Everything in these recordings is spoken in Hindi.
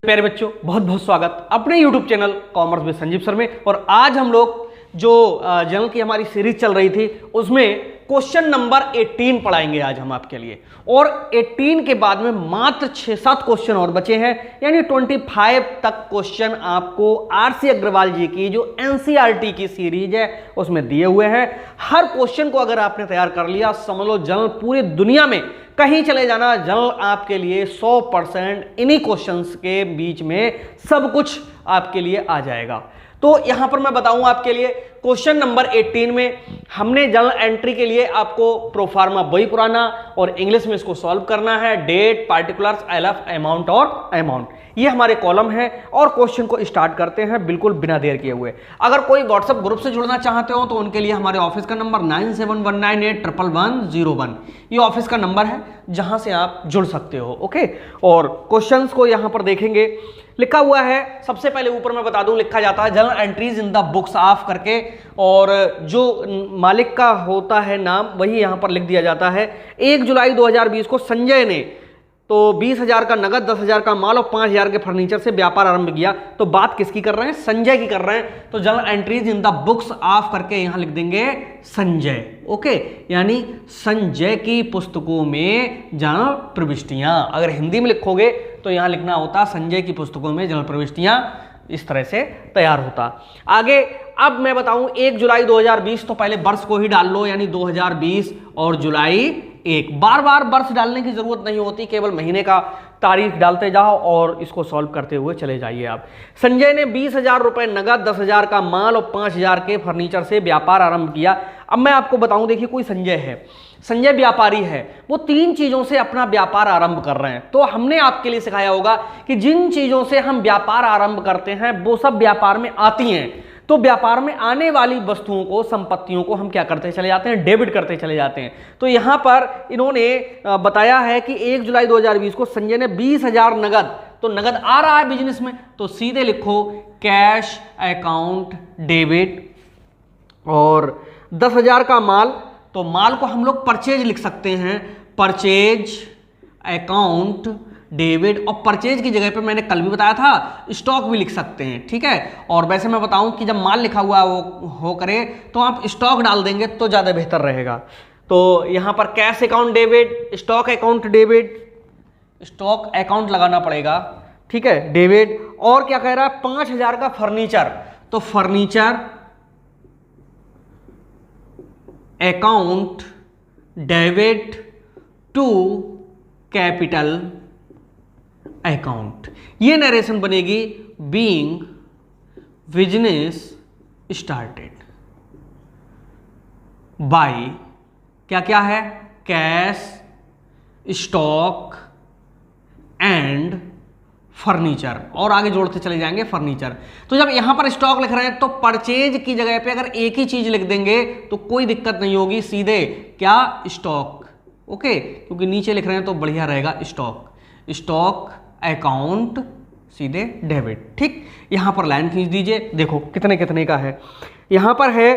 प्यारे बच्चों, बहुत बहुत स्वागत अपने YouTube channel commerce with Sanjeev sir में। और आज हम लोग जो जनरल की हमारी सीरीज चल रही थी उसमें क्वेश्चन नंबर 18 पढ़ाएंगे आज हम आपके लिए। और 18 के बाद में मात्र 6-7 क्वेश्चन और बचे हैं, यानी 25 तक क्वेश्चन आपको आरसी अग्रवाल जी की जो एनसीईआरटी की सीरीज है उसमें दिए हुए हैं। हर क्वेश्चन को अगर आपने तैयार कर लिया, समझ लो जनरल पूरी दुनिया में कहीं चले जाना, जनरल आपके लिए 100% इन्हीं क्वेश्चंस के बीच में सब कुछ आपके लिए आ जाएगा। तो यहां पर मैं बताऊं आपके लिए क्वेश्चन नंबर 18 में हमने जनरल एंट्री के लिए आपको प्रोफार्मा वही पुराना और इंग्लिश में इसको सॉल्व करना है। डेट, पार्टिकुलर्स, एलएफ, अमाउंट और अमाउंट, ये हमारे कॉलम है। और क्वेश्चन को स्टार्ट करते हैं बिल्कुल बिना देर किए हुए। अगर कोई व्हाट्सएप ग्रुप से जुड़ना चाहते हो तो उनके लिए हमारे ऑफिस का नंबर 9719811101 ये ऑफिस का नंबर है जहां से आप जुड़ सकते हो। ओके, और क्वेश्चंस को यहां पर देखेंगे। लिखा हुआ है, सबसे पहले ऊपर मैं बता दूं, लिखा जाता है general entries in the books of करके, और जो मालिक का होता है नाम वही यहां पर लिख दिया जाता है। 1 जुलाई 2020 को संजय ने तो 20,000 का नगद, 10,000 का माल और 5,000 के फर्नीचर से व्यापार आरंभ किया। तो बात किसकी कर रहे हैं? संजय की कर रहे हैं। तो general entries in the books of करके यहां लिख देंगे संजय। ओके, यानी संजय की पुस्तकों में जनरल प्रविष्टियां। अगर हिंदी में लिखोगे तो यहां लिखना होता संजय की पुस्तकों में जनरल प्रविष्टियां, इस तरह से तैयार होता। आगे अब मैं बताऊं 1 जुलाई 2020, तो पहले वर्ष को ही डाल लो, यानी 2020 और जुलाई 1। बार बार वर्ष डालने की जरूरत नहीं होती, केवल महीने का तारीख डालते जाओ और इसको सॉल्व करते हुए चले जाइए आप। संजय ने 20,000 रुपए नगद, 10,000 का माल और 5,000 के फर्नीचर से व्यापार आरंभ किया। अब मैं आपको बताऊं, देखिए कोई संजय है, संजय व्यापारी है, वो 3 चीजों से अपना व्यापार आरंभ कर रहे हैं। तो हमने आपके लिए सिखाया होगा कि जिन चीजों से हम व्यापार आरंभ करते हैं वो सब व्यापार में आती हैं। तो व्यापार में आने वाली वस्तुओं को, संपत्तियों को हम क्या करते चले जाते हैं? डेबिट करते चले जाते हैं। तो यहां पर इन्होंने बताया है कि 1 जुलाई 2020 को संजय ने 20,000 नगद, तो नगद आ रहा है बिजनेस में, तो सीधे लिखो कैश अकाउंट डेबिट। और 10,000 का माल, तो माल को हम लोग परचेज लिख सकते हैं, परचेज अकाउंट डेबिट। और परचेज की जगह पे मैंने कल भी बताया था स्टॉक भी लिख सकते हैं, ठीक है। और वैसे मैं बताऊं कि जब माल लिखा हुआ हो करे तो आप स्टॉक डाल देंगे तो ज़्यादा बेहतर रहेगा। तो यहां पर cash account debit, stock account debit, stock account लगाना पड़ेगा, ठीक है, डेबिट। और क्या कह रहा है? 5,000 का फर्नीचर, तो furniture account debit to capital account. ये नरेशन बनेगी बीइंग बिजनेस स्टार्टेड बाय क्या क्या है? Cash, stock and furniture. और आगे जोड़ते चले जाएंगे फर्नीचर। तो जब यहां पर स्टॉक लिख रहे हैं तो परचेज की जगह पे अगर एक ही चीज लिख देंगे तो कोई दिक्कत नहीं होगी, सीधे क्या? स्टॉक। ओके, क्योंकि नीचे लिख रहे हैं तो बढ़िया रहेगा स्टॉक, स्टॉक अकाउंट सीधे डेबिट। ठीक, यहां पर लाइन खींच दीजिए, देखो कितने कितने का है। यहां पर है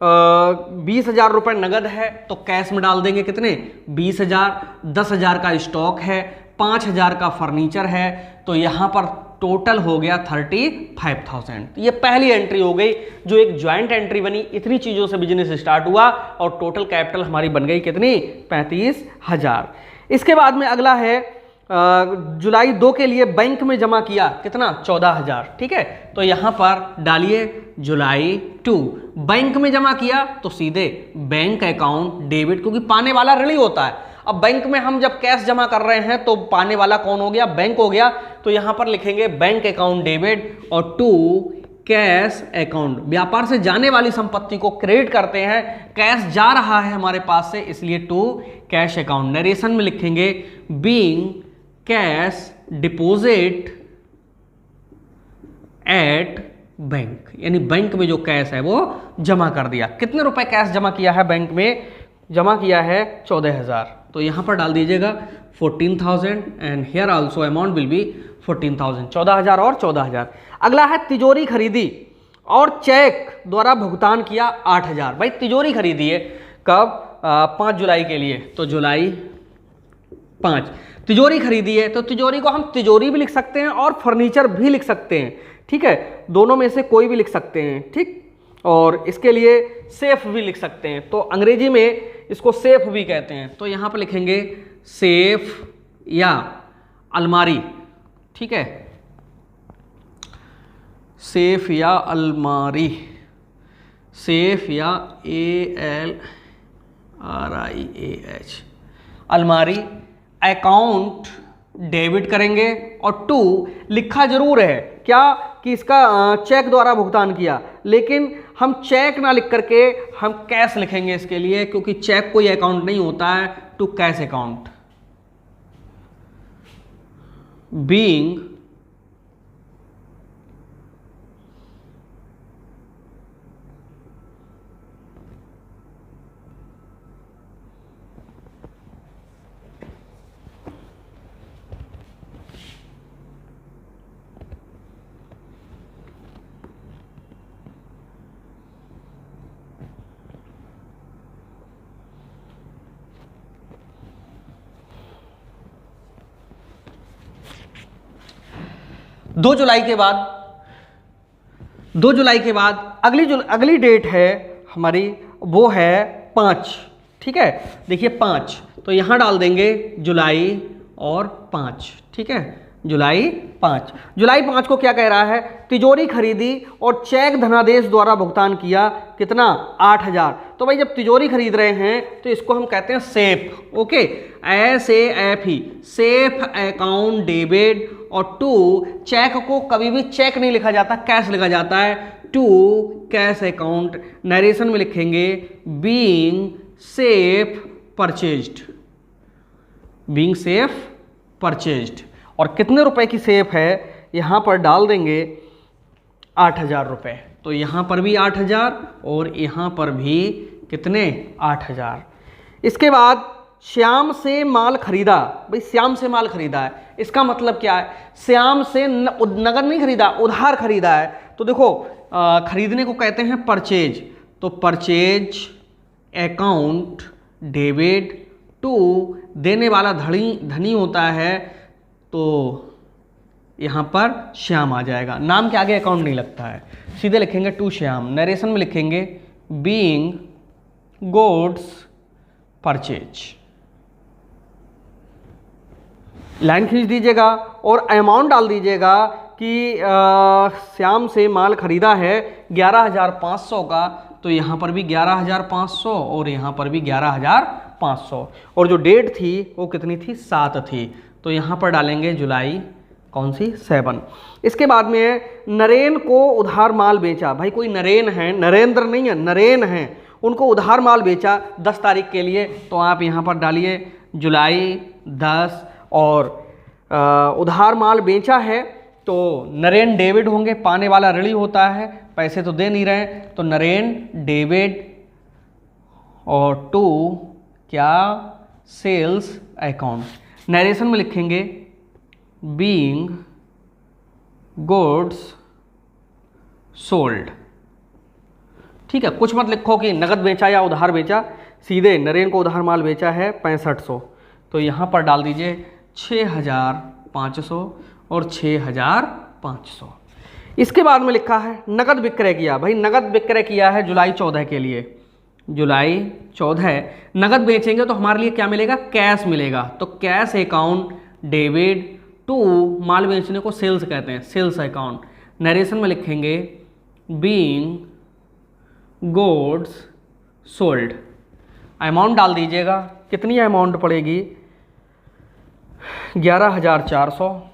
20,000 रुपए नगद है तो कैश में डाल देंगे कितने? 20,000। 10,000 का स्टॉक है, 5,000 का फर्नीचर है, तो यहां पर टोटल हो गया 35,000। ये पहली एंट्री हो गई जो एक ज्वाइंट एंट्री बनी। इतनी चीजों से बिजनेस स्टार्ट हुआ और टोटल कैपिटल हमारी बन गई कितनी? 35,000। इसके बाद में अगला है जुलाई 2 के लिए बैंक में जमा किया कितना? 14,000। ठीक है, तो यहां पर डालिए जुलाई 2। बैंक में जमा किया तो सीधे बैंक अकाउंट डेबिट, क्योंकि पाने वाला ऋणी होता है। अब बैंक में हम जब कैश जमा कर रहे हैं तो पाने वाला कौन हो गया? बैंक हो गया। तो यहां पर लिखेंगे बैंक अकाउंट डेबिट और टू कैश अकाउंट। व्यापार से जाने वाली संपत्ति को क्रेडिट करते हैं, कैश जा रहा है हमारे पास से, इसलिए टू कैश अकाउंट। नरेशन में लिखेंगे being cash deposit at bank, यानी बैंक में जो कैश है वो जमा कर दिया। कितने रुपए कैश जमा किया है? बैंक में जमा किया है 14,000। तो यहां पर डाल दीजिएगा 14,000 and here also amount will be 14,000। 14,000 और 14,000। अगला है तिजोरी खरीदी और चेक द्वारा भुगतान किया 8,000। भाई तिजोरी खरीदी है कब? 5 जुलाई के लिए, तो जुलाई 5। तिजोरी खरीदी है तो तिजोरी को हम तिजोरी भी लिख सकते हैं और फर्नीचर भी लिख सकते हैं, ठीक है, दोनों में से कोई भी लिख सकते हैं, ठीक। और इसके लिए सेफ भी लिख सकते हैं, तो अंग्रेजी में इसको सेफ भी कहते हैं, तो यहाँ पर लिखेंगे सेफ या अलमारी, ठीक है, सेफ या अलमारी, सेफ या ALRIAH, अलमारी। अकाउंट डेबिट करेंगे और 2 लिखा जरूर है क्या कि इसका चेक द्वारा भुगतान किया, लेकिन हम चेक ना लिख करके हम कैश लिखेंगे इसके लिए, क्योंकि चेक कोई अकाउंट नहीं होता है, टू कैश अकाउंट। बीइंग दो जुलाई के बाद अगली डेट है हमारी, वो है 5, ठीक है। देखिए 5, तो यहां डाल देंगे जुलाई और 5, ठीक है, जुलाई 5। जुलाई 5 को क्या कह रहा है, तिजोरी खरीदी और चेक धनादेश द्वारा भुगतान किया, कितना, 8000। तो भाई जब तिजोरी खरीद रहे हैं तो इसको हम कहते हैं safe, okay, SAFE, safe account debit. और 2 चेक को कभी भी चेक नहीं लिखा जाता, कैश लिखा जाता है, टू कैश अकाउंट। नरेशन में लिखेंगे being safe purchased, being safe purchased. और कितने रुपए की सेफ है, यहां पर डाल देंगे 8000 रुपये, तो यहां पर भी 8000 और यहां पर भी कितने, 8000। इसके बाद श्याम से माल खरीदा, भाई श्याम से माल खरीदा है, इसका मतलब क्या है, श्याम से नगद नहीं खरीदा, उधार खरीदा है। तो देखो खरीदने को कहते हैं परचेज, तो परचेज अकाउंट डेबिट। 2 देने वाला धनी होता है, तो यहाँ पर श्याम आ जाएगा, नाम के आगे अकाउंट नहीं लगता है, सीधे लिखेंगे टू श्याम। नरेशन में लिखेंगे बीइंग गुड्स परचेज, लाइन खींच दीजिएगा और अमाउंट डाल दीजिएगा कि श्याम से माल खरीदा है 11500 का, तो यहाँ पर भी 11500 और यहाँ पर भी 11500। और जो डेट थी वो कितनी थी, 7 थी, तो यहाँ पर डालेंगे जुलाई, कौन सी, 7। इसके बाद में नरेन को उधार माल बेचा, भाई कोई नरेन है, नरेंद्र नहीं है, नरेन है, उनको उधार माल बेचा 10 तारीख के लिए, तो आप यहाँ पर डालिए जुलाई 10। और उधार माल बेचा है तो नरेन डेबिट होंगे, पाने वाला ऋणी होता है, पैसे तो दे नहीं रहे, तो नरेन डेबिट। और 2 क्या, सेल्स अकाउंट। नरेशन में लिखेंगे बीइंग गुड्स सोल्ड, ठीक है, कुछ मत लिखो कि नगद बेचा या उधार बेचा, सीधे नरेन को उधार माल बेचा है 6500, तो यहाँ पर डाल दीजिए 6500 और 6500। इसके बाद में लिखा है नगद विक्रय किया, भाई नगद विक्रय किया है जुलाई 14 के लिए, जुलाई 14 नगद बेचेंगे तो हमारे लिए क्या मिलेगा, कैश मिलेगा, तो कैश अकाउंट डेबिट। 2 माल बेचने को सेल्स कहते हैं, सेल्स अकाउंट। नरेशन में लिखेंगे बीइंग गुड्स सोल्ड, अमाउंट डाल दीजिएगा, कितनी अमाउंट पड़ेगी, 11400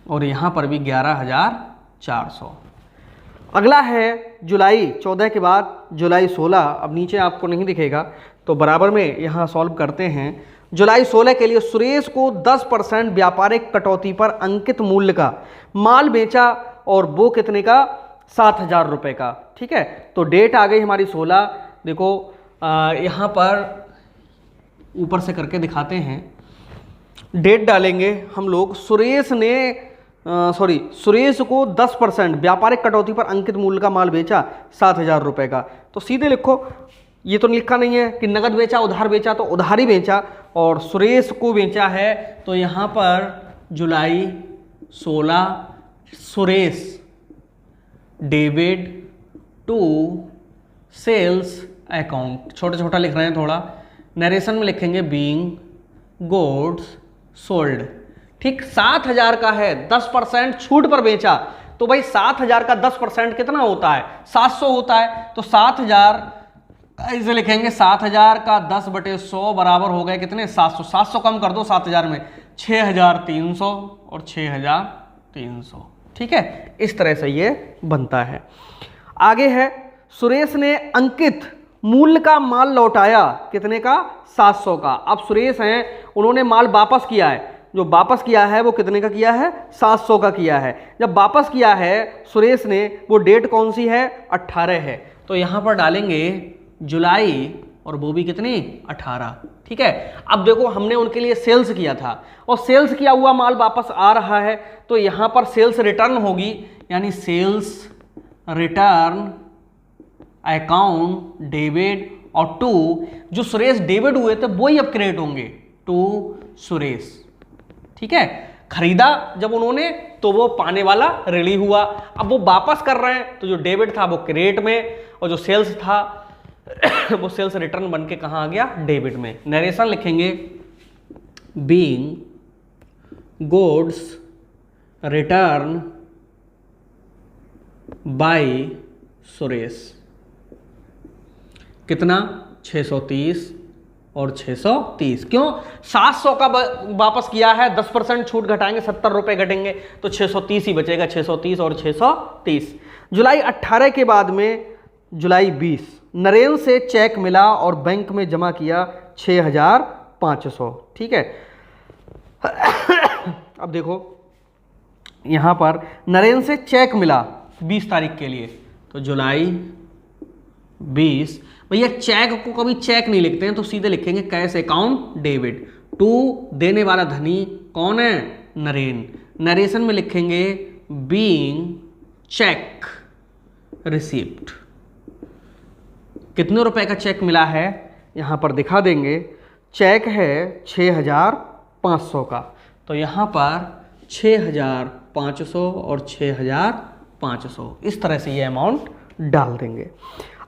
और यहाँ पर भी 11400। अगला है जुलाई 14 के बाद जुलाई 16, अब नीचे आपको नहीं दिखेगा तो बराबर में यहाँ सॉल्व करते हैं। जुलाई 16 के लिए सुरेश को 10% व्यापारिक कटौती पर अंकित मूल्य का माल बेचा और वो कितने का, 7000 रुपये का, ठीक है। तो डेट आ गई हमारी 16, देखो यहाँ पर ऊपर से करके दिखाते हैं, डेट डालेंगे हम लोग, सुरेश को 10% व्यापारिक कटौती पर अंकित मूल्य का माल बेचा 7000 रुपये का, तो सीधे लिखो ये तो लिखा नहीं है कि नगद बेचा उधार बेचा, तो उधार ही बेचा, और सुरेश को बेचा है, तो यहाँ पर जुलाई 16 Suresh debit to sales account, छोटा छोटा लिख रहे हैं थोड़ा, नरेशन में लिखेंगे बीइंग गुड्स सोल्ड। ठीक, 7,000 का है, 10% छूट पर बेचा, तो भाई 7,000 का 10% कितना होता है, 700 होता है, तो 7,000 ऐसे लिखेंगे, 7,000 का 10/100 बराबर हो गए कितने, 700। 700 कम कर दो 7,000 में, 6,300 और 6,300। ठीक है, इस तरह से ये बनता है। आगे है, सुरेश ने अंकित मूल्य का माल लौटाया, कितने का, 700 का। अब सुरेश हैं, उन्होंने माल वापस किया है, जो वापस किया है वो कितने का किया है, 700 का किया है। जब वापस किया है सुरेश ने, वो डेट कौन सी है, 18 है, तो यहाँ पर डालेंगे जुलाई, और वो भी कितनी, 18। ठीक है, अब देखो हमने उनके लिए सेल्स किया था, और सेल्स किया हुआ माल वापस आ रहा है, तो यहाँ पर सेल्स रिटर्न होगी, यानी सेल्स रिटर्न अकाउंट डेबिट, और टू जो सुरेश डेबिट हुए थे वो ही अब क्रेडिट होंगे टू सुरेश। ठीक है, खरीदा जब उन्होंने तो वो पाने वाला रेडी हुआ, अब वो वापस कर रहे हैं, तो जो डेबिट था वो क्रेडिट में, और जो सेल्स था वो सेल्स रिटर्न बन के कहाँ आ गया, डेबिट में। नरेशन लिखेंगे being goods return by Suresh, कितना, 630 और 630। क्यों, 700 का वापस किया है, 10% छूट घटाएंगे, 70 रुपए घटेंगे, तो 630 ही बचेगा, 630 और 630। जुलाई 18 के बाद में जुलाई 20 नरेन से चेक मिला और बैंक में जमा किया 6,500। ठीक है, अब देखो यहां पर नरेन से चेक मिला 20 तारीख के लिए, तो जुलाई 20, भैया चेक को कभी चेक नहीं लिखते हैं, तो सीधे लिखेंगे कैश अकाउंट डेबिट टू, देने वाला धनी कौन है, नरेन। नरेशन में लिखेंगे बीइंग चेक रिसिप्ट, कितने रुपए का चेक मिला है यहां पर दिखा देंगे, चेक है 6,500 का, तो यहां पर 6,500 और 6,500, इस तरह से ये अमाउंट डाल देंगे।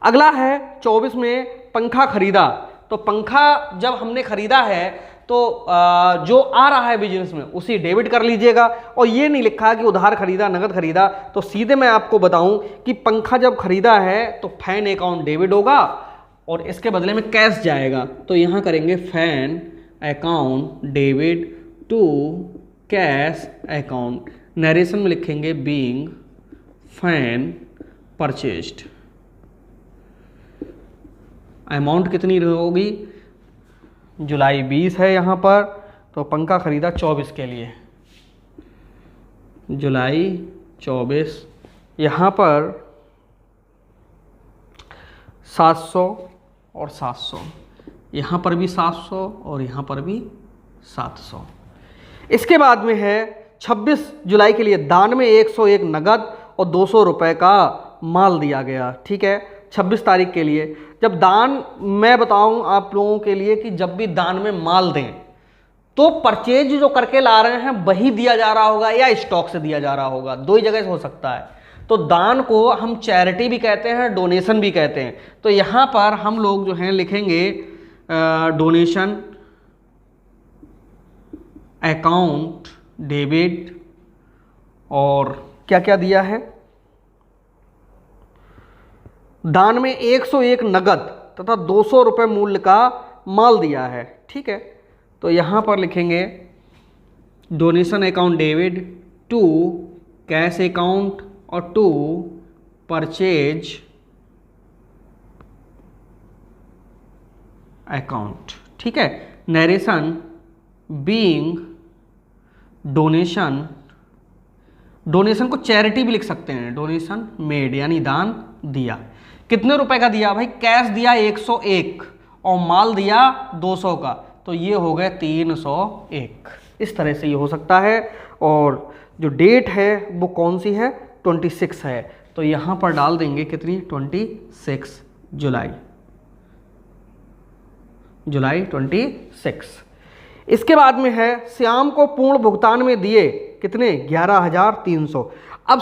अगला है 24 में पंखा खरीदा, तो पंखा जब हमने खरीदा है तो जो आ रहा है बिजनेस में उसी डेबिट कर लीजिएगा, और ये नहीं लिखा कि उधार खरीदा नगद खरीदा, तो सीधे मैं आपको बताऊं कि पंखा जब खरीदा है तो फैन अकाउंट डेबिट होगा और इसके बदले में कैश जाएगा, तो यहाँ करेंगे fan account debit to cash account. Narration में लिखेंगे बीइंग फैन परचेज्ड, अमाउंट कितनी होगी, जुलाई 20 है यहाँ पर, तो पंखा खरीदा 24 के लिए, जुलाई 24, यहाँ पर 700 और 700, यहाँ पर भी 700 और यहाँ पर भी 700। इसके बाद में है 26 जुलाई के लिए दान में 101 नगद और 200 रुपये का माल दिया गया। ठीक है, 26 तारीख के लिए, जब दान, मैं बताऊं आप लोगों के लिए कि जब भी दान में माल दें तो परचेज जो करके ला रहे हैं वही दिया जा रहा होगा या स्टॉक से दिया जा रहा होगा, दो ही जगह से हो सकता है। तो दान को हम चैरिटी भी कहते हैं, डोनेशन भी कहते हैं, तो यहाँ पर हम लोग जो हैं लिखेंगे डोनेशन अकाउंट डेबिट, और क्या क्या दिया है, दान में 101 नगद तथा 200 रुपये मूल्य का माल दिया है। ठीक है, तो यहाँ पर लिखेंगे donation account debit to cash account और टू परचेज अकाउंट। ठीक है, नरेशन बीइंग डोनेशन, डोनेशन को चैरिटी भी लिख सकते हैं, डोनेशन मेड यानी दान दिया। कितने रुपए का दिया भाई, कैश दिया 101 और माल दिया 200 का, तो ये हो गए 301। इस तरह से ये हो सकता है। और जो डेट है वो कौन सी है, 26 है, तो यहाँ पर डाल देंगे कितनी, 26 जुलाई। जुलाई 26। इसके बाद में है श्याम को पूर्ण भुगतान में दिए कितने 11,300। अब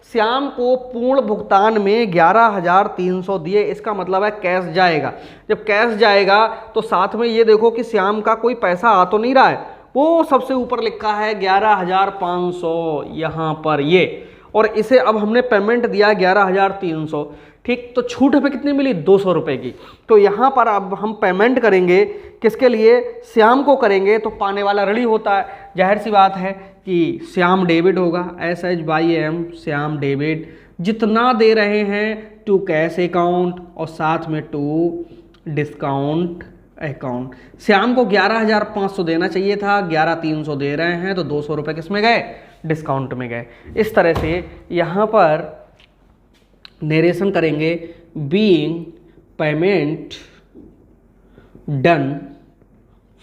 श्याम को पूर्ण भुगतान में 11,300 दिए, इसका मतलब है कैश जाएगा। जब कैश जाएगा तो साथ में ये देखो कि श्याम का कोई पैसा आ तो नहीं रहा है, वो सबसे ऊपर लिखा है 11,500 यहाँ पर ये, और इसे अब हमने पेमेंट दिया 11,300, ठीक। तो छूट हमें कितनी मिली 200 रुपये की। तो यहाँ पर अब हम पेमेंट करेंगे किसके लिए, श्याम को करेंगे, तो पाने वाला ऋणी होता है। जाहिर सी बात है कि श्याम डेबिट होगा, SH/M श्याम डेबिट, जितना दे रहे हैं टू कैश अकाउंट और साथ में टू डिस्काउंट अकाउंट। श्याम को 11,500 देना चाहिए था, 11,300 दे रहे हैं, तो 200 रुपये किस में गए, डिस्काउंट में गए। इस तरह से यहाँ पर नरेशन करेंगे बीइंग पेमेंट डन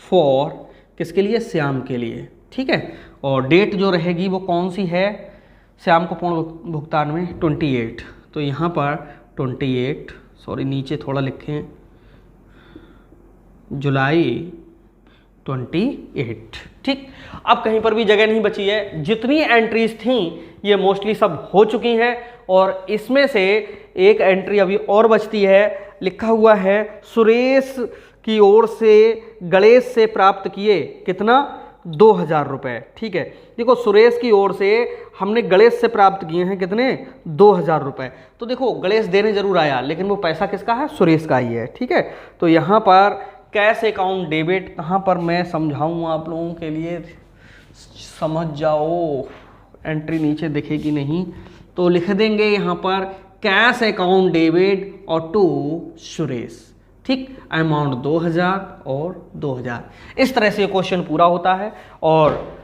फॉर किसके लिए, श्याम के लिए, ठीक है। और डेट जो रहेगी वो कौन सी है, श्याम को पूर्ण भुगतान में 28, तो यहाँ पर 28, सॉरी नीचे थोड़ा लिखें, जुलाई 28, ठीक। अब कहीं पर भी जगह नहीं बची है, जितनी एंट्रीज थी ये मोस्टली सब हो चुकी हैं, और इसमें से एक एंट्री अभी और बचती है, लिखा हुआ है सुरेश की ओर से गणेश से प्राप्त किए कितना 2,000 रुपये, ठीक है। देखो सुरेश की ओर से हमने गणेश से प्राप्त किए हैं कितने 2,000 रुपये। तो देखो गणेश देने जरूर आया, लेकिन वो पैसा किसका है, सुरेश का ही है, ठीक है। तो यहाँ पर कैश अकाउंट डेबिट, कहाँ पर मैं समझाऊँ आप लोगों के लिए, समझ जाओ, एंट्री नीचे दिखेगी नहीं, तो लिख देंगे यहाँ पर कैश अकाउंट डेबिट और टू सुरेश, ठीक। अमाउंट 2,000 और 2,000। इस तरह से ये क्वेश्चन पूरा होता है। और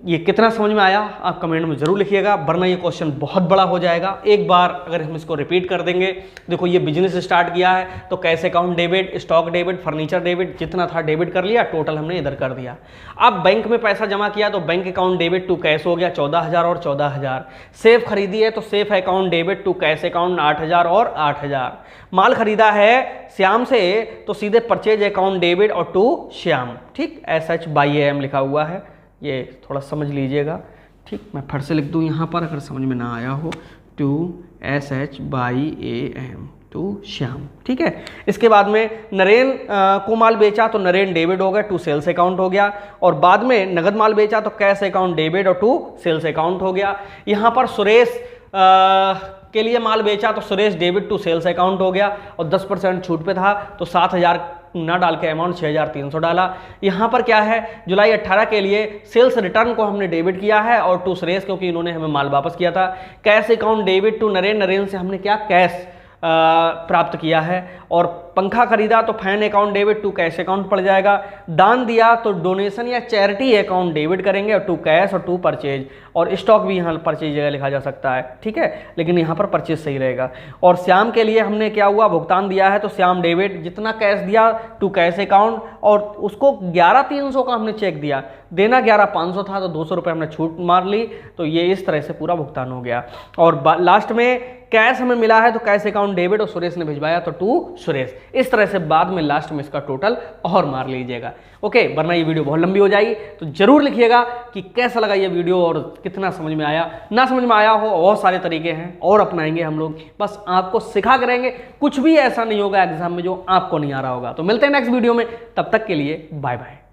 ये कितना समझ में आया आप कमेंट में जरूर लिखिएगा, वरना ये क्वेश्चन बहुत बड़ा हो जाएगा। एक बार अगर हम इसको रिपीट कर देंगे, देखो ये बिजनेस स्टार्ट किया है तो cash account debit, stock debit, furniture debit, जितना था डेबिट कर लिया, टोटल हमने इधर कर दिया। अब बैंक में पैसा जमा किया तो bank account debit to cash हो गया 14,000 और 14,000। सेफ खरीदी है तो safe account debit to cash account 8,000 और 8,000। माल खरीदा है श्याम से तो सीधे परचेज अकाउंट डेबिट और टू श्याम, ठीक। SH/AM लिखा हुआ है, ये थोड़ा समझ लीजिएगा, ठीक। मैं फिर से लिख दूँ यहाँ पर अगर समझ में ना आया हो, टू SH/AM टू श्याम, ठीक है। इसके बाद में नरेन को माल बेचा तो नरेन डेबिट हो गया, टू सेल्स अकाउंट हो गया। और बाद में नगद माल बेचा तो कैश अकाउंट डेबिट और टू सेल्स अकाउंट हो गया। यहाँ पर सुरेश के लिए माल बेचा तो Suresh debit to sales account हो गया, और 10% छूट पे था तो 7,000 ना डाल के अमाउंट 6,300 डाला। यहाँ पर क्या है, जुलाई 18 के लिए सेल्स रिटर्न को हमने डेबिट किया है और टू सुरेश, क्योंकि इन्होंने हमें माल वापस किया था। Cash account debit to Naren, Naren से हमने क्या कैश प्राप्त किया है। और पंखा खरीदा तो fan account debit to cash account पड़ जाएगा। दान दिया तो डोनेशन या चैरिटी अकाउंट डेबिट करेंगे और टू कैश और टू परचेज। और स्टॉक भी यहाँ परचेज जगह लिखा जा सकता है, ठीक है, लेकिन यहाँ पर परचेज सही रहेगा। और श्याम के लिए हमने क्या हुआ, भुगतान दिया है तो श्याम डेबिट, जितना कैश दिया टू कैश अकाउंट, और उसको 11,300 का हमने चेक दिया, देना 11,500 था तो 200 रुपये हमने छूट मार ली। तो ये इस तरह से पूरा भुगतान हो गया। और लास्ट में कैश हमें मिला है तो कैश अकाउंट डेबिट और सुरेश ने भिजवाया तो टू सुरेश। इस तरह से बाद में लास्ट में इसका टोटल और मार लीजिएगा, ओके। वरना ये वीडियो बहुत लंबी हो जाएगी। तो जरूर लिखिएगा कि कैसा लगा ये वीडियो और कितना समझ में आया। ना समझ में आया हो, बहुत सारे तरीके हैं और अपनाएंगे हम लोग, बस आपको सिखा करेंगे। कुछ भी ऐसा नहीं होगा एग्जाम में जो आपको नहीं आ रहा होगा। तो मिलते हैं नेक्स्ट वीडियो में, तब तक के लिए बाय बाय।